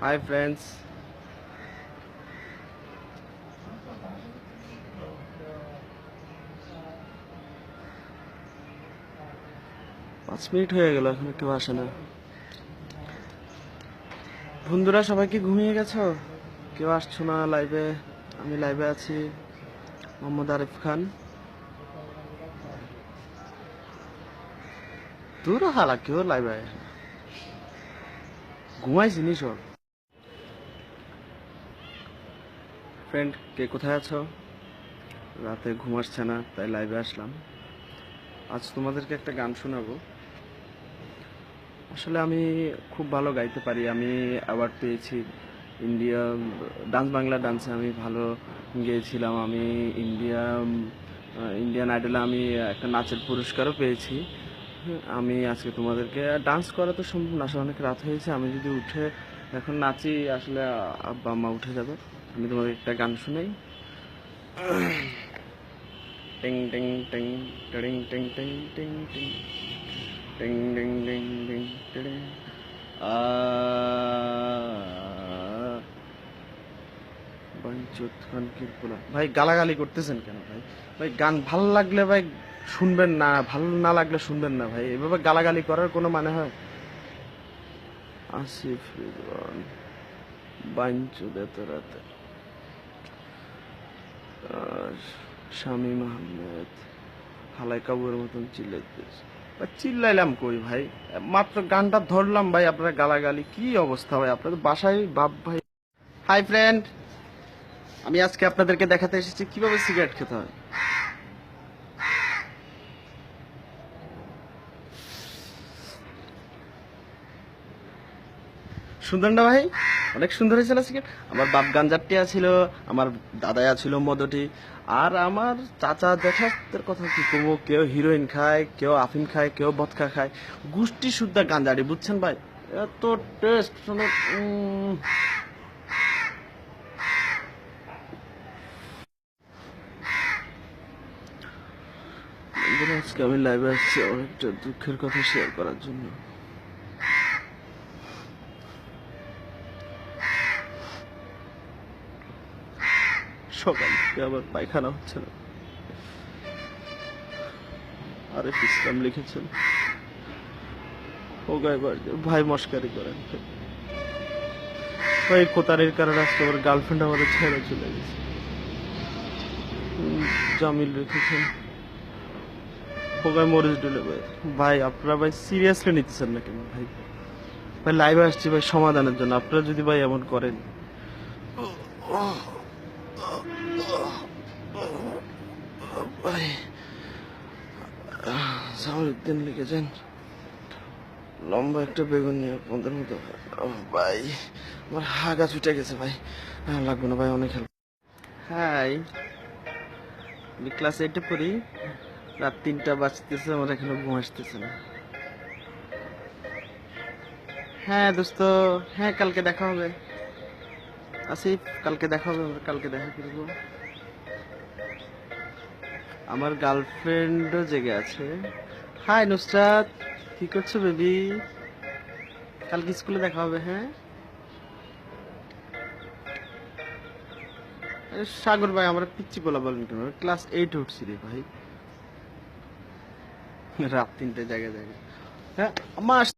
Hi friends, 5 minute হয়ে গেল, এখন কেউ আসে না। বন্ধুরা সবাই কি ঘুমিয়ে গেছো? কেউ আসছো না লাইভে। আমি লাইভে আছি, মোহাম্মদ আরিফ খান। দূর হালা, কেউ লাইভে আসে না। ঘুমাইছি নি সব। ফ্রেন্ড কে কোথায় আছো? রাতে ঘুম আসছে না, তাই লাইভে আসলাম। আজ তোমাদেরকে একটা গান শোনাবো। আসলে আমি খুব ভালো গাইতে পারি। আমি অ্যাওয়ার্ড পেয়েছি ইন্ডিয়া ডান্স, বাংলা ডান্সে আমি ভালো গেয়েছিলাম। আমি ইন্ডিয়ান আইডলে আমি একটা নাচের পুরস্কারও পেয়েছি। আমি আজকে তোমাদেরকে ডান্স করা তো সম্ভব না, আসলে অনেক রাত হয়েছে। আমি যদি উঠে এখন নাচি, আসলে আব্বা আম্মা উঠে যাবে। আমি তোমাদের একটা গান শুনাই। টিং টিং টিং টিং টিং টিং টিং টিং টিং টিং টিং টিং টিং। ভাই গালাগালি করতেছেন কেন ভাই? ভাই গান ভালো লাগলে ভাই শুনবেন না, ভালো না লাগলে শুনবেন না ভাই। এভাবে গালাগালি করার কোনো মানে হয়? আসিফ রিজওয়ান বাইঞ্চুদ এত রাতে, শামীম আহমেদ হালাই কাবুরের মতন চিল্লাইতেছে। চিল্লাইলাম কই ভাই? মাত্র গানটা ধরলাম ভাই, আপনারা গালাগালি! কি অবস্থা ভাই আপনাদের বাসায় বাপ ভাই! হাই ফ্রেন্ড, আমি আজকে আপনাদেরকে দেখাতে এসেছি কিভাবে সিগারেট খেতে হয়। সুন্দর না ভাই? অনেক সুন্দর হয়েছিল সিগারেট। আমার বাপ গাঞ্জাটিয়া ছিল, আমার দাদায়া ছিল মদটি, আর আমার চাচা জ্যাঠাদের কথা কি কমো, কেউ হিরোইন খায়, কেউ আফিম খায়, কেউ ভদকা খায়। গোষ্ঠী শুদ্ধ গাঞ্জাড়ি, বুঝছেন ভাই? এত টেস্ট শুনে আজকে আমি লাইভে আসছি আমার একটা দুঃখের কথা শেয়ার করার জন্য। সকাল থেকে আবার পায়খানা হচ্ছে না। আরিফ ইসলাম লিখেছেন, ও গাইবার ভাই মস্কারি করেন ভাই। কোতারির কারণে আজকে আমার গার্লফ্রেন্ড আমাদের ছেড়ে চলে গেছে। জামিল লিখেছেন, হোগায় মরিচ ডুলে ভাই। ভাই আপনারা ভাই সিরিয়াসলি নিতেছেন না কেন ভাই? ভাই লাইভে আসছি ভাই সমাধানের জন্য, আপনারা যদি ভাই এমন করেন। ভাই জামালউদ্দিন লিখেছেন, লম্বা একটা বেগুন নিয়ে আপনাদের মতো। ভাই আমার হাগা ছুটে গেছে ভাই, লাগবে না ভাই, অনেক হেল্প। হাই, আমি ক্লাস 8-এ পড়ি। রাত 3টা বাজতেছে, আমার এখনো ঘুম আসতেছে না। হ্যাঁ দোস্ত, হ্যাঁ কালকে দেখা হবে। আসিফ, কালকে দেখা হবে, আমরা কালকে দেখা করবো। আমার গার্লফ্রেন্ডও জেগে আছে। হাই নুসরাত, কি করছো বেবি? কালকে স্কুলে দেখা হবে। হ্যাঁ সাগর ভাই, আমার পিচ্ছি বলা বলেন কেন? ক্লাস 8 উঠছি রে ভাই, রাত 3টে জায়গায় জায়গায়। হ্যাঁ মা